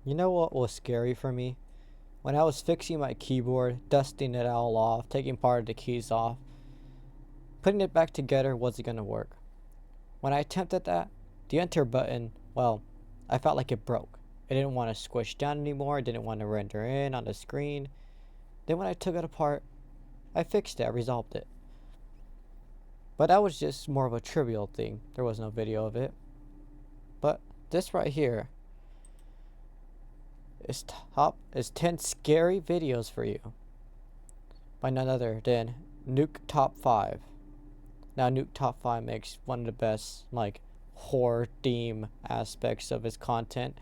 You know what was scary for me? When I was fixing my keyboard, dusting it all off, taking part of the keys off, putting it back together wasn't gonna work. When I attempted that, the enter button, well, I felt like it broke. It didn't want to squish down anymore, it didn't want to render in on the screen. Then when I took it apart, I fixed it, I resolved it. But that was just more of a trivial thing. There was no video of it. But this right here is 10 scary videos for you by none other than Nuke Top 5. Now Nuke Top 5 makes one of the best horror theme aspects of his content,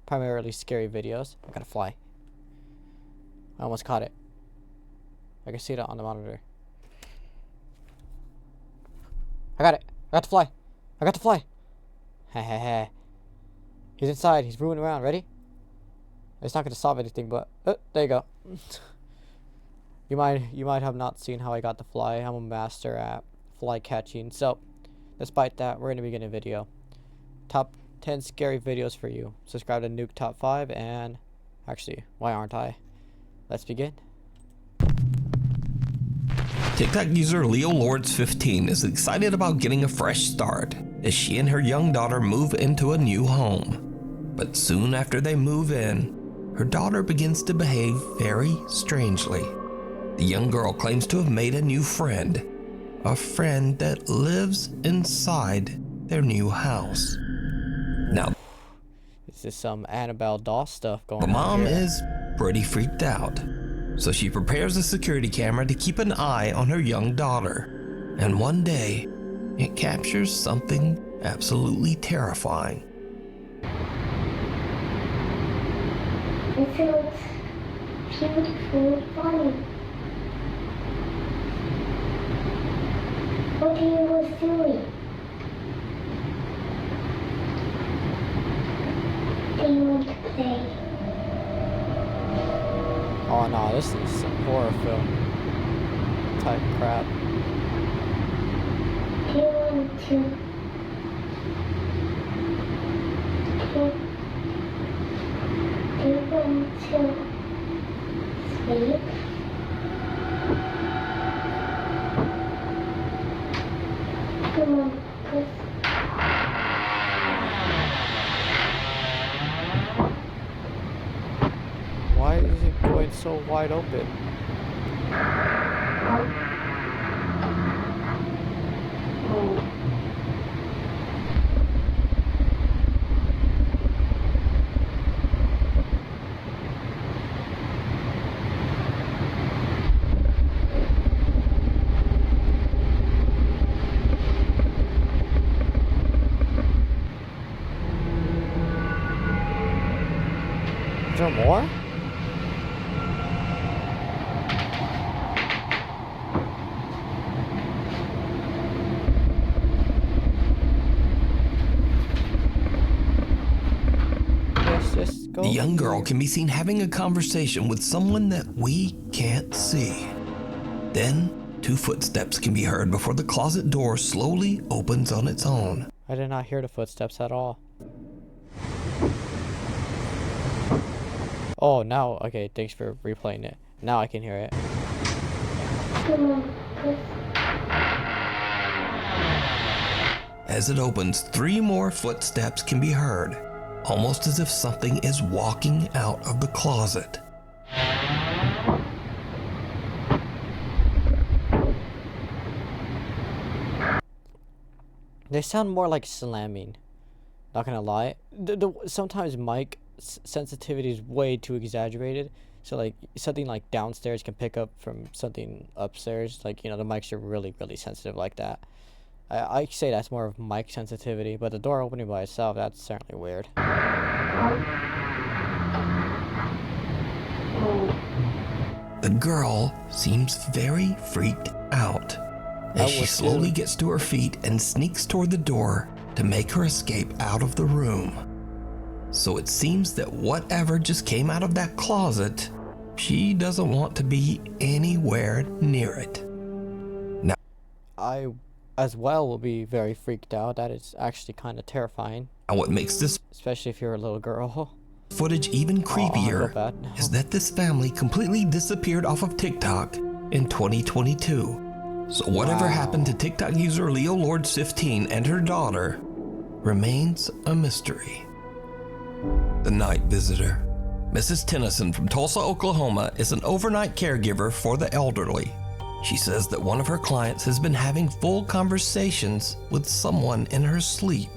primarily scary videos. I gotta fly. I almost caught it. I can see it on the monitor. I got it. I got to fly. I got to fly. Hehehe. He's inside. He's moving around. Ready? It's not going to solve anything, but there you go. You might have not seen how I got to fly. I'm a master at fly catching. So, despite that, we're going to begin a video. Top 10 scary videos for you. Subscribe to Nuke Top 5 and actually, why aren't I? Let's begin. TikTok user Leo Lords 15 is excited about getting a fresh start as she and her young daughter move into a new home. But soon after they move in, her daughter begins to behave very strangely. The young girl claims to have made a new friend, a friend that lives inside their new house. Now, Is this some Annabelle doll stuff going the on mom here? is pretty freaked out, so she prepares a security camera to keep an eye on her young daughter. And one day, it captures something absolutely terrifying. It feels beautiful and funny. What he was doing? They want to play. Oh no, this is some horror film type crap. They want to. They want to sleep. Come on, please. Why is it going so wide open? Is there more? Let's just go. The young girl can be seen having a conversation with someone that we can't see. Then, 2 footsteps can be heard before the closet door slowly opens on its own. I did not hear the footsteps at all. Oh, now, okay, thanks for replaying it. Now I can hear it. Come on, please. As it opens, 3 more footsteps can be heard, almost as if something is walking out of the closet. They sound more like slamming. Not gonna lie. Sometimes mic sensitivity is way too exaggerated. So like something like downstairs can pick up from something upstairs. Like, you know, the mics are really, really sensitive like that. I say that's more of mic sensitivity, but the door opening by itself, that's certainly weird. The girl seems very freaked out as she slowly gets to her feet and sneaks toward the door to make her escape out of the room. So it seems that whatever just came out of that closet, she doesn't want to be anywhere near it. Now, I, as well, will be very freaked out. That is actually kind of terrifying, what makes this especially if you're a little girl. Footage even I feel creepier bad. is that this family completely disappeared off of TikTok in 2022. So whatever happened to TikTok user Leo Lords 15 and her daughter remains a mystery. The Night Visitor. Mrs. Tennyson from Tulsa, Oklahoma is an overnight caregiver for the elderly. She says that one of her clients has been having full conversations with someone in her sleep.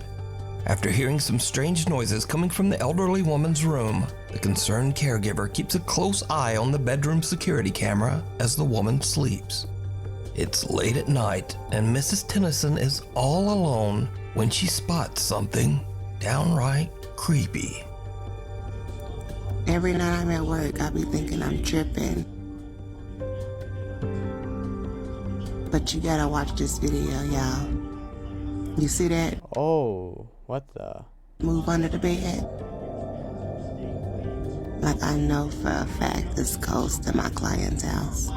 After hearing some strange noises coming from the elderly woman's room, the concerned caregiver keeps a close eye on the bedroom security camera as the woman sleeps. It's late at night, and Mrs. Tennyson is all alone when she spots something downright creepy. Every night I'm at work, I be thinking I'm tripping. But you gotta watch this video, y'all. You see that? Oh, what the? Move under the bed. Like I know for a fact it's close to my client's house.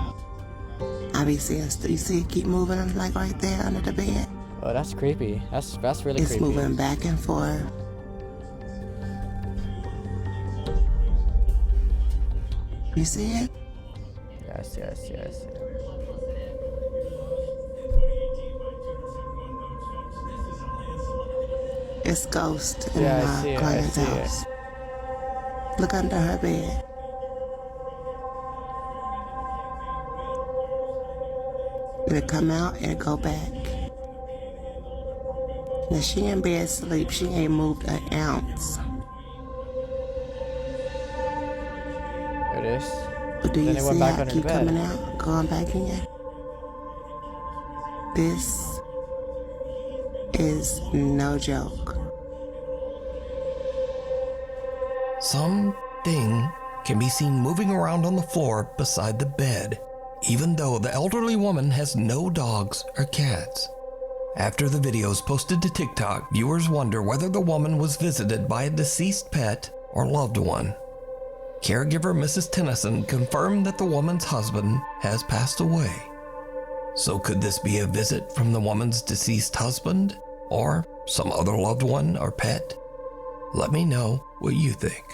I be seeing, you see it keep moving like right there under the bed? Oh, that's creepy. That's really It's creepy. moving back and forth. You see it? Yes. It's ghost in Yeah, I my see it, client's I see it. house. Look under her bed. It'll come out and it'll go back. Now she in bed asleep. She ain't moved an ounce. There it is. But do Then you it went see back how it under keep the bed. coming out, going back in? This is no joke. Something can be seen moving around on the floor beside the bed, even though the elderly woman has no dogs or cats. After the video is posted to TikTok, viewers wonder whether the woman was visited by a deceased pet or loved one. Caregiver Mrs. Tennyson confirmed that the woman's husband has passed away. So could this be a visit from the woman's deceased husband or some other loved one or pet? Let me know what you think.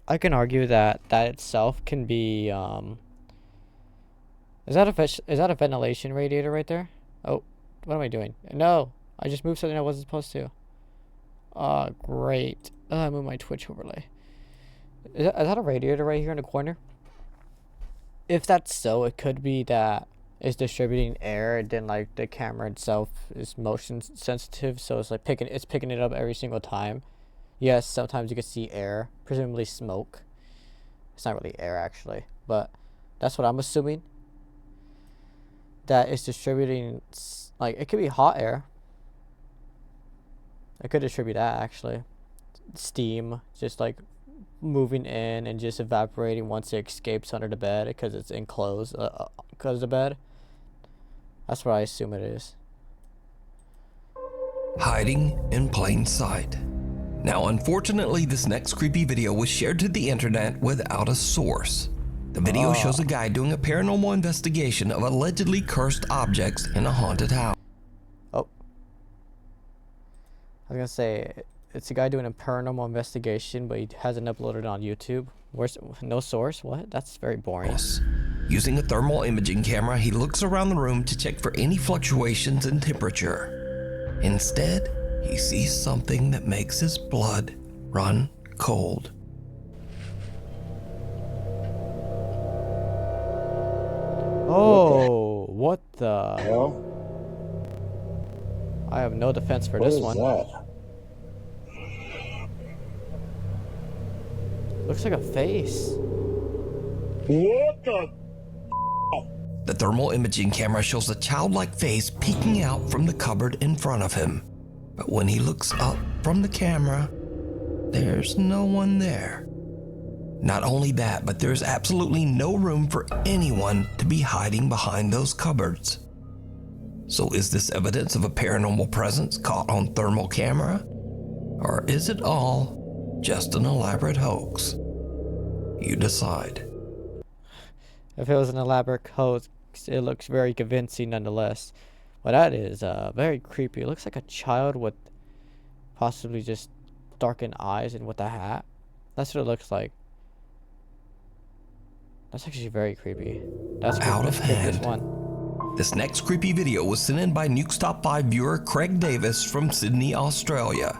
I can argue that itself can be is that a ventilation radiator right there? Oh, what am I doing? No, I just moved something I wasn't supposed to. Oh, great. I moved my Twitch overlay. Is that a radiator right here in the corner? If that's so, it could be that it's distributing air, and then like the camera itself is motion sensitive, so it's like picking it up every single time. Yes, sometimes you can see air, presumably smoke. It's not really air actually, but that's what I'm assuming. That it's distributing, like it could be hot air. It could distribute that actually. Steam, just like moving in and just evaporating once it escapes under the bed because it's enclosed because of the bed. That's what I assume it is. Hiding in plain sight. Now, unfortunately, this next creepy video was shared to the internet without a source. The video shows a guy doing a paranormal investigation of allegedly cursed objects in a haunted house. Oh. I was gonna say, it's a guy doing a paranormal investigation, but he hasn't uploaded on YouTube. Where's no source? What? That's very boring. Using a thermal imaging camera, he looks around the room to check for any fluctuations in temperature. Instead, he sees something that makes his blood run cold. Oh, what the hell? I have no defense for What this is one. that? Looks like a face. What the? The thermal imaging camera shows a childlike face peeking out from the cupboard in front of him. But when he looks up from the camera, there's no one there. Not only that, but there's absolutely no room for anyone to be hiding behind those cupboards. So is this evidence of a paranormal presence caught on thermal camera? Or is it all just an elaborate hoax? You decide. If it was an elaborate hoax, it looks very convincing nonetheless. But that is very creepy. It looks like a child with possibly just darkened eyes and with a hat. That's what it looks like. That's actually very creepy. That's Out of the creepiest hand. one. This next creepy video was sent in by Nuke's Top 5 viewer Craig Davis from Sydney, Australia.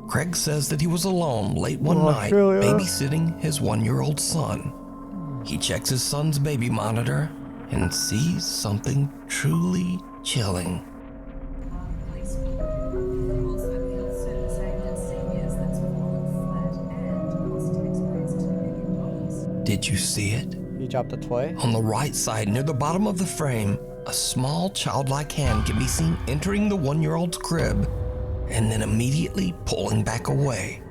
Craig says that he was alone late one night babysitting his 1-year-old son. He checks his son's baby monitor and sees something truly chilling. Police reports that Hill saying that seniors that's fallen flat and lost and experienced $2 million. Did you see it? You dropped a toy? On the right side, near the bottom of the frame, a small childlike hand can be seen entering the 1-year-old's crib and then immediately pulling back away.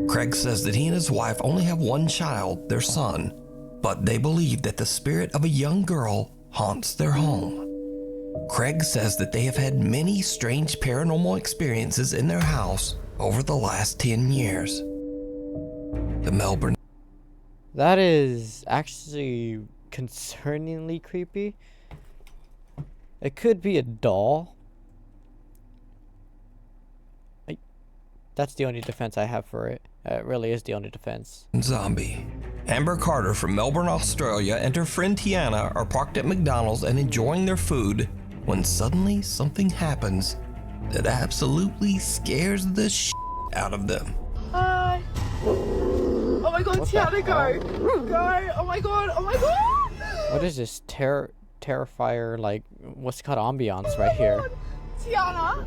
Craig says that he and his wife only have one child, their son, but they believe that the spirit of a young girl haunts their home. Craig says that they have had many strange paranormal experiences in their house over the last 10 years. The Melbourne That is actually concerningly creepy. It could be a doll. That's the only defense I have for it. It really is the only defense. zombie. Amber Carter from Melbourne, Australia, and her friend Tiana are parked at McDonald's and enjoying their food when suddenly something happens that absolutely scares the shit out of them. Hi. Oh my god, What the Tiana, go! Go! Oh my god, oh my god! What is this terrifier, like, what's it called, ambiance right here? Tiana!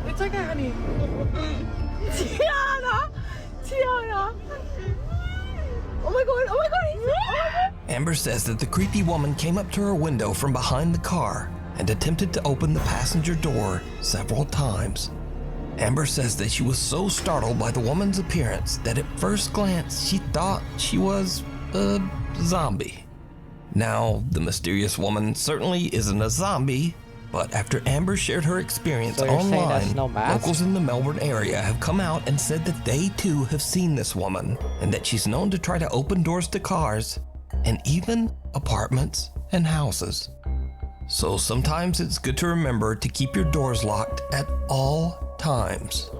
It's okay, honey. Tiana! Tiana! Oh my god, oh my god, oh my god! Amber says that the creepy woman came up to her window from behind the car and attempted to open the passenger door several times. Amber says that she was so startled by the woman's appearance that at first glance she thought she was a zombie. Now, the mysterious woman certainly isn't a zombie, but after Amber shared her experience So you're saying online, that's no mask? locals in the Melbourne area have come out and said that they too have seen this woman and that she's known to try to open doors to cars and even apartments and houses. So sometimes it's good to remember to keep your doors locked at all times,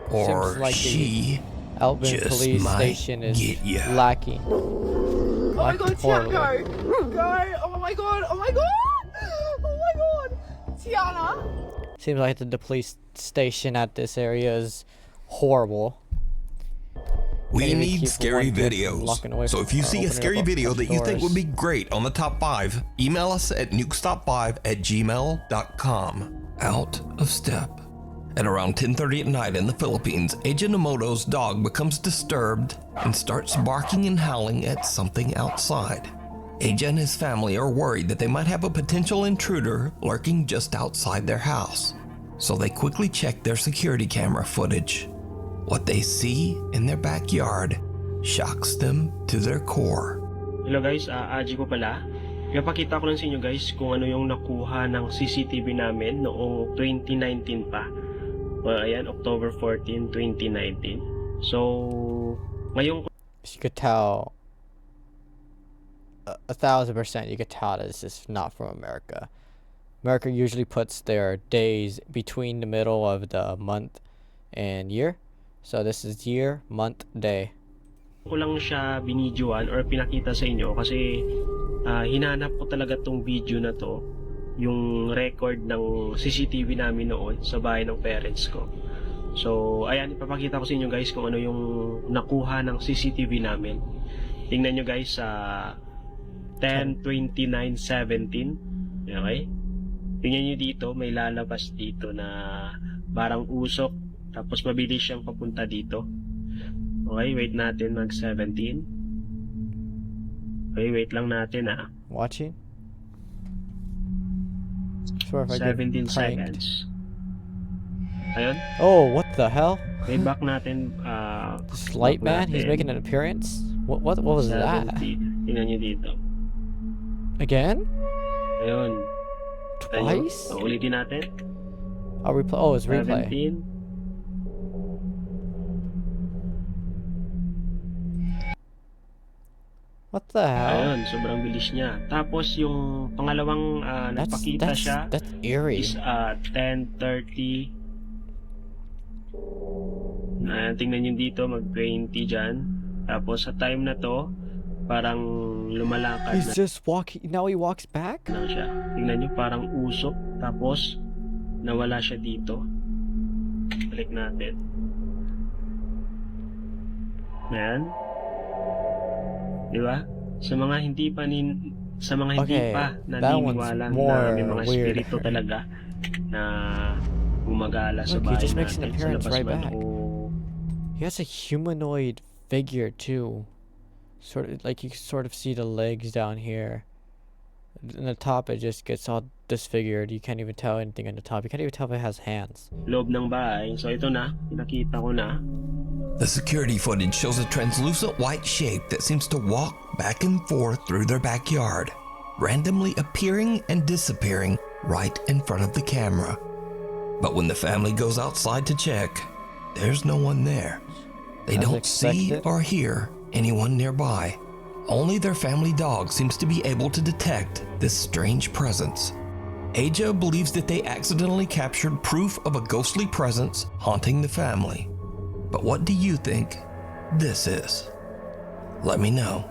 or Seems like the she Melbourne just police might station is get ya. lacking. Oh my god, Tiana, go! Go! Oh my god, oh my god! Oh my god! Tiana! Seems like the police station at this area is horrible. We Can't even need keep scary one kid from videos. locking away So from- if you or see a opening scary up video that you think doors. would be great on the top 5, email us at nukestop5@gmail.com. Out of step. At around 10:30 at night in the Philippines, Agent Emoto's dog becomes disturbed and starts barking and howling at something outside. Aja and his family are worried that they might have a potential intruder lurking just outside their house. So they quickly check their security camera footage. What they see in their backyard shocks them to their core. Hello guys, Aji po pala. Ipapakita ko lang sa inyo guys kung ano yung nakuha ng CCTV namin noong 2019 pa. Ayan, October 14, 2019. So, ngayon You could tell 1,000% you could tell that this is not from America. America usually puts their days between the middle of the month and year. So this is year, month, day. ko lang siya binidyoan or pinakita sa inyo kasi hinanap ko talaga tong video na to, yung record ng CCTV namin noon sa bahay ng parents ko. So, ayan, ipapakita ko sa inyo guys kung ano yung nakuha ng CCTV namin. Tingnan nyo guys sa 10/29/17. Okay? Tingnan nyo dito, may lalabas dito na parang usok, tapos mabilis siyang papunta dito. Okay, wait natin mag-17. Okay, wait lang natin Watching? Swear if I get 17 pranked. seconds. Ayun. Oh, what the hell? Okay, back natin. This light back man, he's natin. making an appearance? What was that? 17. Tingnan nyo dito. Again? Ayun. Ayun. Twice? So, ulitin natin. Oh, it's replay. 17. What the hell? Ayun, sobrang bilis niya. Tapos yung pangalawang nagpakita siya That's eerie. is 10:30. Tingnan nyo dito, mag-20 dyan. Tapos sa time na to, parang lumalakad He's just walking. Now he walks back? na siya. Tingnan nyo, parang usok. Tapos, nawala siya dito. Balik natin. Ayan. Di ba? Sa mga hindi pa Okay, that one's naniniwala na more may mga weird. spirito talaga na gumagala sa Look, he bahay just makes an natin. Sa appearance labas right man back. o He has a humanoid figure too. Sort of like you can sort of see the legs down here. In the top, it just gets all disfigured. You can't even tell anything on the top. You can't even tell if it has hands. loob ng bahay. So ito na, pinakita ko na. The security footage shows a translucent white shape that seems to walk back and forth through their backyard, randomly appearing and disappearing right in front of the camera. But when the family goes outside to check, there's no one there. They As don't see expected. or hear anyone nearby. Only their family dog seems to be able to detect this strange presence. Aja believes that they accidentally captured proof of a ghostly presence haunting the family. But what do you think this is? Let me know.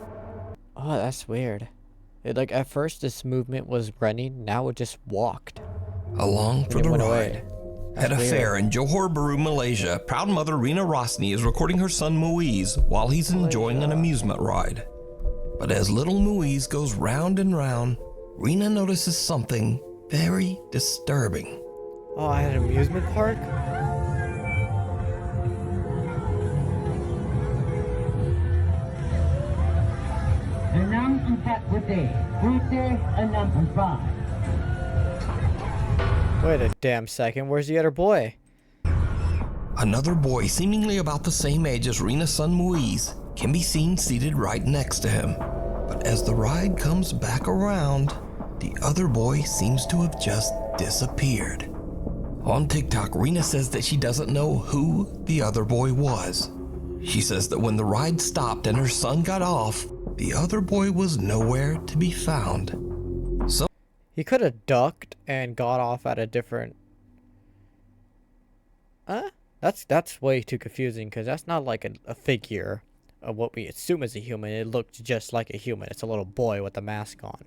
Oh, that's weird. Like at first, this movement was running. Now it just walked. Along for And it the went ride. away. At a That's fair weird. in Johor Bahru, Malaysia, proud mother Rina Rosni is recording her son Muiz while he's enjoying an amusement ride. But as little Muiz goes round and round, Rina notices something very disturbing. Oh, I had an amusement park? Enam 4 putih, putih 6 Wait a damn second. Where's the other boy? Another boy, seemingly about the same age as Rina's son Muiz, can be seen seated right next to him. But as the ride comes back around, the other boy seems to have just disappeared. On TikTok, Rina says that she doesn't know who the other boy was. She says that when the ride stopped and her son got off, the other boy was nowhere to be found. So He could have ducked and got off at a different... That's way too confusing, because that's not like a figure of what we assume is a human. It looked just like a human. It's a little boy with a mask on.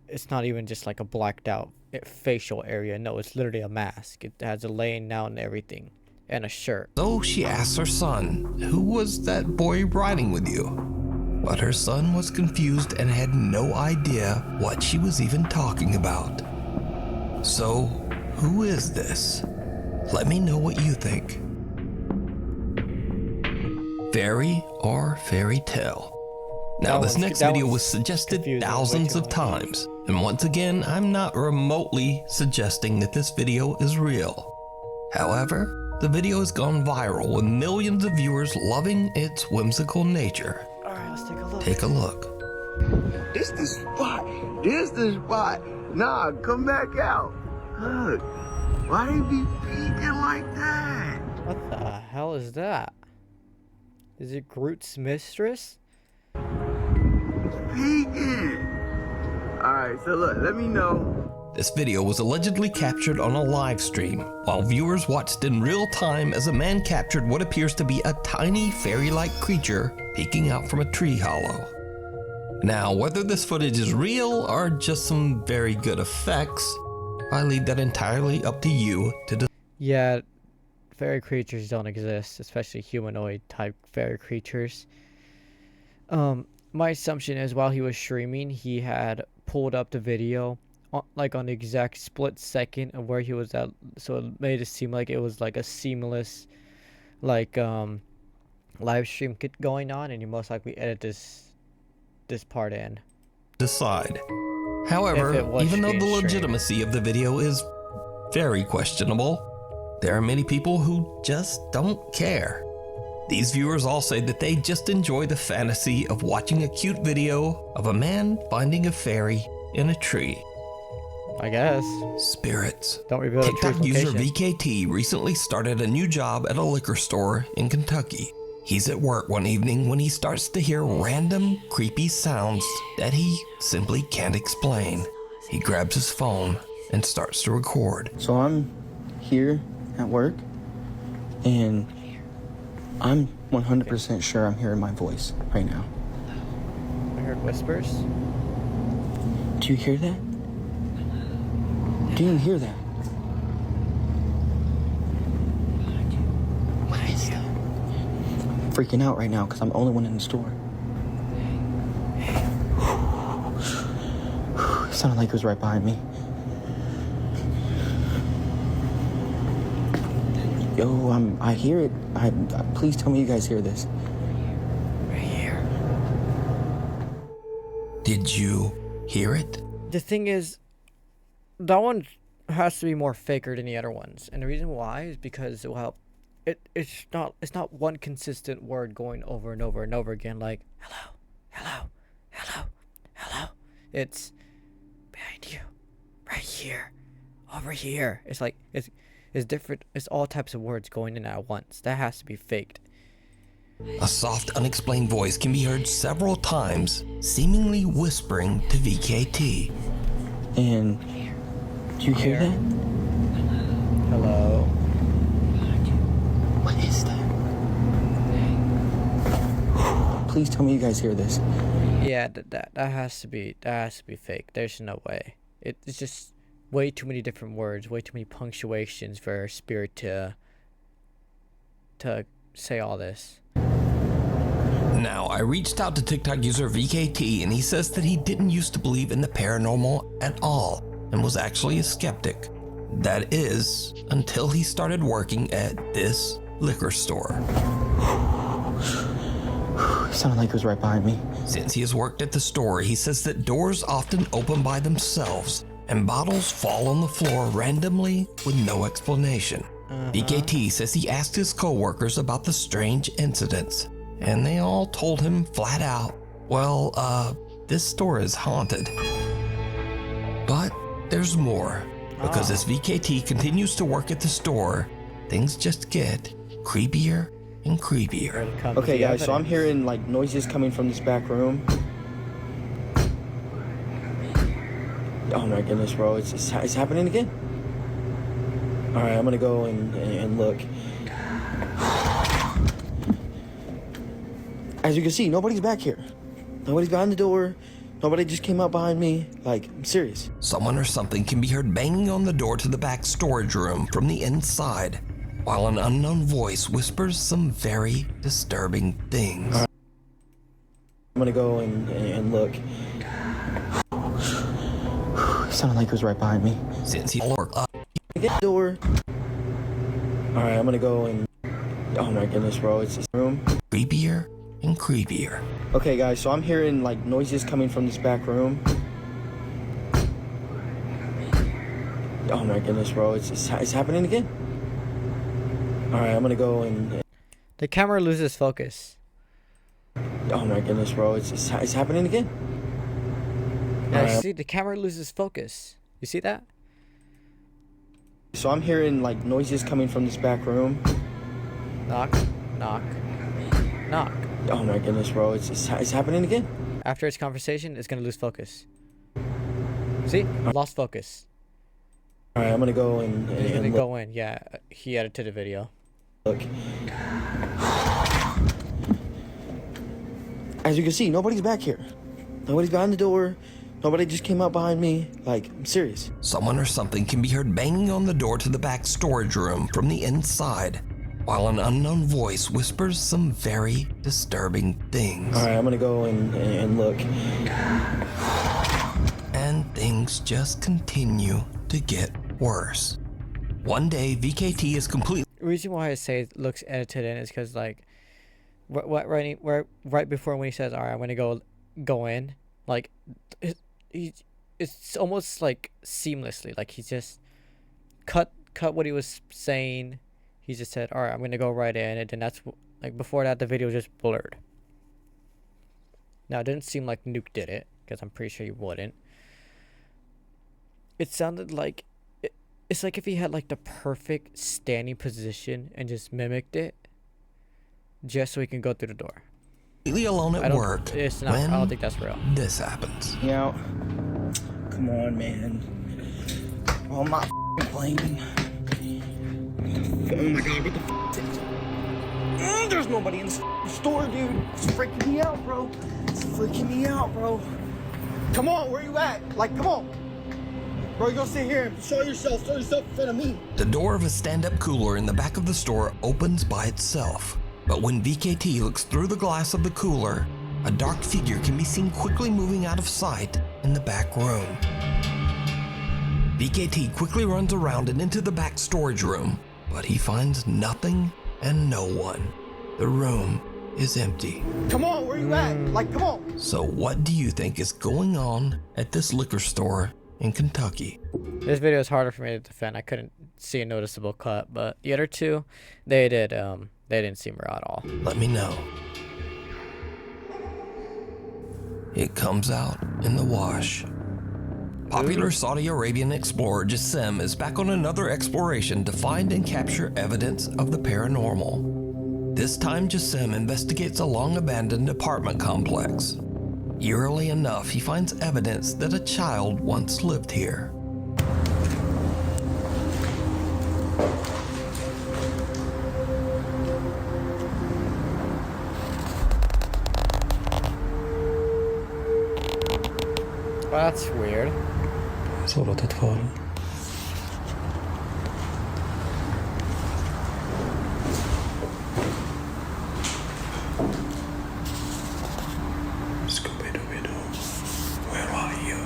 It's not even just like a blacked out facial area. No, it's literally a mask. It has a laying down and everything. And a shirt. So she asks her son, who was that boy riding with you? But her son was confused and had no idea what she was even talking about. So, who is this? Let me know what you think. Fairy or fairy tale? Now, this next video was suggested thousands of times. And once again, I'm not remotely suggesting that this video is real. However, the video has gone viral with millions of viewers loving its whimsical nature. Alright, let's take a look. Take a look. This the spot. This the spot. Nah, come back out. Look. Why they be peeking like that? What the hell is that? Is it Groot's mistress? Peeking. Alright, so look, let me know. This video was allegedly captured on a live stream, while viewers watched in real time as a man captured what appears to be a tiny fairy-like creature peeking out from a tree hollow. Now, whether this footage is real or just some very good effects, I leave that entirely up to you to decide. Yeah, fairy creatures don't exist, especially humanoid type fairy creatures. My assumption is while he was streaming, he had pulled up the video on the exact split second of where he was at, so it made it seem like it was like a seamless live stream going on, and he most likely edited this part in. Decide. However, even though the legitimacy of the video is very questionable, there are many people who just don't care. These viewers all say that they just enjoy the fantasy of watching a cute video of a man finding a fairy in a tree. I guess. Spirits. Don't reveal the TikTok truth user location. VKT recently started a new job at a liquor store in Kentucky. He's at work one evening when he starts to hear random, creepy sounds that he simply can't explain. He grabs his phone and starts to record. So I'm here at work, and I'm 100% sure I'm hearing my voice right now. I heard whispers. Do you hear that? Do you hear that? What is that? I'm freaking out right now because I'm the only one in the store. It sounded like it was right behind me. Yo, I hear it. Please tell me you guys hear this. Right here. Did you hear it? The thing is, that one has to be more faker than the other ones, and the reason why is because, well, it's not one consistent word going over and over and over again, like hello, hello, hello, hello. It's behind you, right here, over here. It's like it's different. It's all types of words going in at once. That has to be faked. A soft, unexplained voice can be heard several times, seemingly whispering to VKT. And do you hear that? Hello. What is that? Please tell me you guys hear this. Yeah, that has to be fake. There's no way. It's just way too many different words, way too many punctuations for Spirit to say all this. Now, I reached out to TikTok user VKT, and he says that he didn't used to believe in the paranormal at all and was actually a skeptic. That is, until he started working at this liquor store. It sounded like it was right behind me. Since he has worked at the store, he says that doors often open by themselves and bottles fall on the floor randomly with no explanation. VKT says he asked his co-workers about the strange incidents, and they all told him flat out, well, this store is haunted. But there's more, because as VKT continues to work at the store, things just get creepier and creepier. Okay guys, so I'm hearing like noises coming from this back room. Oh my goodness, bro, it's happening again. All right, I'm gonna go and look. As you can see, nobody's back here. Nobody's behind the door. Nobody just came up behind me. Like, I'm serious. Someone or something can be heard banging on the door to the back storage room from the inside, while an unknown voice whispers some very disturbing things. Right. I'm gonna go and look. It sounded like it was right behind me. Since he worked up, get the door. All right, I'm gonna go and. Oh my goodness, bro, it's this room. Creepier and creepier. Okay, guys, so I'm hearing like noises coming from this back room. Oh my goodness, bro, it's happening again. All right, I'm gonna go and. The camera loses focus. Oh my goodness, bro, it's happening again. Yeah, you see, the camera loses focus. You see that? So I'm hearing like noises coming from this back room. Knock, knock, knock. Oh my goodness, bro, it's happening again. After its conversation, it's gonna lose focus. See? Lost focus. All right, I'm gonna go and. He's gonna go in. Yeah, he edited the video. Look. As you can see, nobody's back here. Nobody's behind the door. Nobody just came up behind me. Like, I'm serious. Someone or something can be heard banging on the door to the back storage room from the inside, while an unknown voice whispers some very disturbing things. All right, I'm gonna go and look. And things just continue to get worse. One day, VKT is completely. The reason why I say it looks edited in is because, like, right before when he says, "All right, I'm gonna go in," like, it's almost like seamlessly, like he just cut what he was saying. He just said, "All right, I'm gonna go right in," and then that's like before that the video just blurred. Now it didn't seem like Nuke did it, because I'm pretty sure he wouldn't. It sounded like it's like if he had like the perfect standing position and just mimicked it, just so he can go through the door. Completely alone at work. It's not. I don't think that's real. This happens. Yeah. Come on, man. Oh, I'm not playing. Oh my god, what the f is it? There's nobody in the store, dude. It's freaking me out, bro. It's freaking me out, bro. Come on, where you at? Like, come on. Bro, you gonna sit here and show yourself in front of me. The door of a stand-up cooler in the back of the store opens by itself. But when VKT looks through the glass of the cooler, a dark figure can be seen quickly moving out of sight in the back room. VKT quickly runs around and into the back storage room, but he finds nothing and no one. The room is empty. Come on, where you at? Like, come on. So what do you think is going on at this liquor store in Kentucky? This video is harder for me to defend. I couldn't see a noticeable cut, but the other two, they didn't seem raw at all. Let me know. It comes out in the wash. Popular Saudi Arabian explorer Jassim is back on another exploration to find and capture evidence of the paranormal. This time Jassim investigates a long-abandoned apartment complex. Eerily enough, he finds evidence that a child once lived here. Well, that's weird. صورة أطفال. Where are you?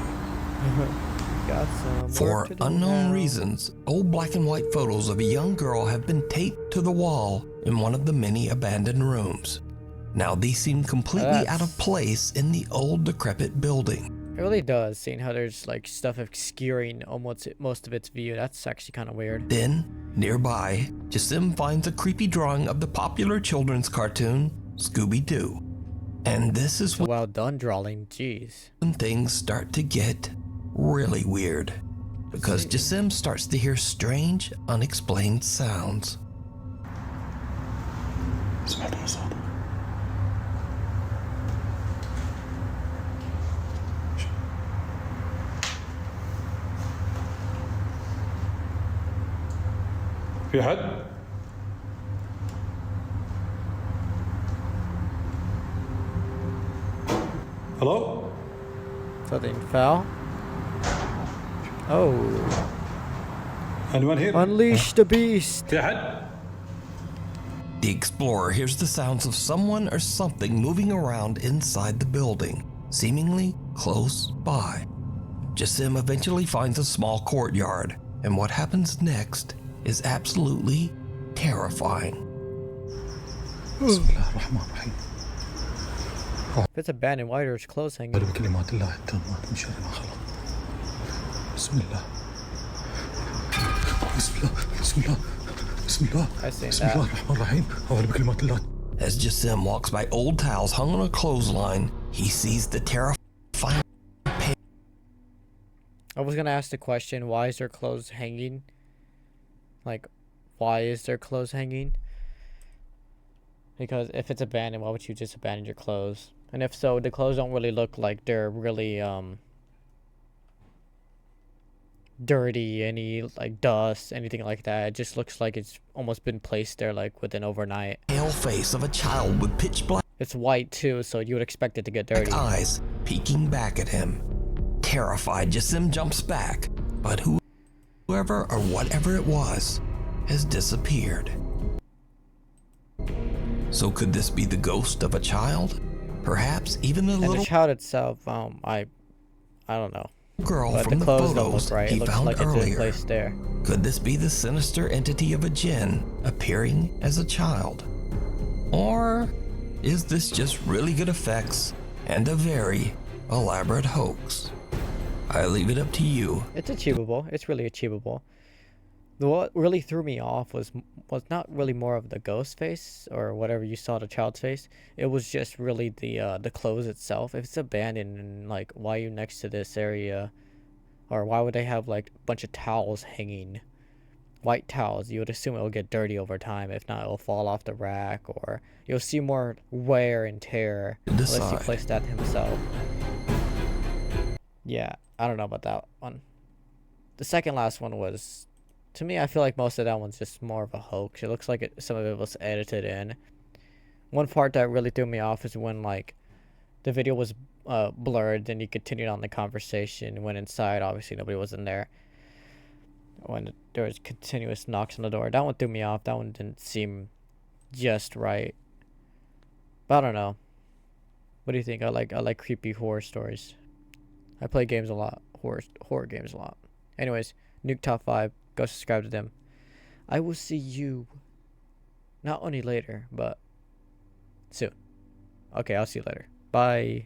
Got some For work to do unknown now. reasons, old black and white photos of a young girl have been taped to the wall in one of the many abandoned rooms. Now these seem completely out of place in the old decrepit building. It really does, seeing how there's like stuff obscuring almost most of its view. That's actually kind of weird. Then, nearby, Jassim finds a creepy drawing of the popular children's cartoon, Scooby-Doo. And this is Well done, drawing. Jeez. when things start to get really weird. Because Jassim starts to hear strange, unexplained sounds. في حد؟ Hello? Something fell. Oh. Anyone here? Unleash the beast. في حد؟ The explorer hears the sounds of someone or something moving around inside the building, seemingly close by. Jassim eventually finds a small courtyard, and what happens next is absolutely terrifying. بسم الله الرحمن الرحيم. If it's abandoned, why are there's clothes hanging? بكلمات الله التامات من شر ما خلق. بسم الله. بسم الله. بسم الله. بسم الله. I see بسم الله that. الرحمن الرحيم. أعوذ بكلمات الله. As Jassim walks by old towels hung on a clothesline, he sees the terrifying I was gonna ask the question, why is their clothes hanging? Like, why is their clothes hanging? Because if it's abandoned, why would you just abandon your clothes? And if so, the clothes don't really look like they're really dirty, any like dust, anything like that. It just looks like it's almost been placed there like within overnight. pale face of a child with pitch black It's white too, so you would expect it to get dirty. eyes peeking back at him. Terrified, Jassim jumps back, but whoever or whatever it was has disappeared. So could this be the ghost of a child? Perhaps even the And the little child itself, I don't know. girl But from the the clothes don't photos look right. he It looks found like it's been earlier. placed there. Could this be the sinister entity of a djinn appearing as a child? Or is this just really good effects and a very elaborate hoax? I leave it up to you. It's achievable. It's really achievable. What really threw me off was not really more of the ghost face or whatever you saw the child's face. It was just really the clothes itself. If it's abandoned, and like, why are you next to this area, or why would they have like a bunch of towels hanging, white towels? You would assume it will get dirty over time. If not, it will fall off the rack, or you'll see more wear and tear unless he Decide. placed that himself. Yeah, I don't know about that one. The second last one was, to me, I feel like most of that one's just more of a hoax. It looks like some of it was edited in. One part that really threw me off is when like the video was blurred, then you continued on the conversation. Went inside, obviously nobody was in there. When there was continuous knocks on the door, that one threw me off. That one didn't seem just right. But I don't know. What do you think? I like creepy horror stories. I play games a lot, horror games a lot. Anyways, Nuke Top 5. Go subscribe to them. I will see you not only later, but soon. Okay, I'll see you later. Bye.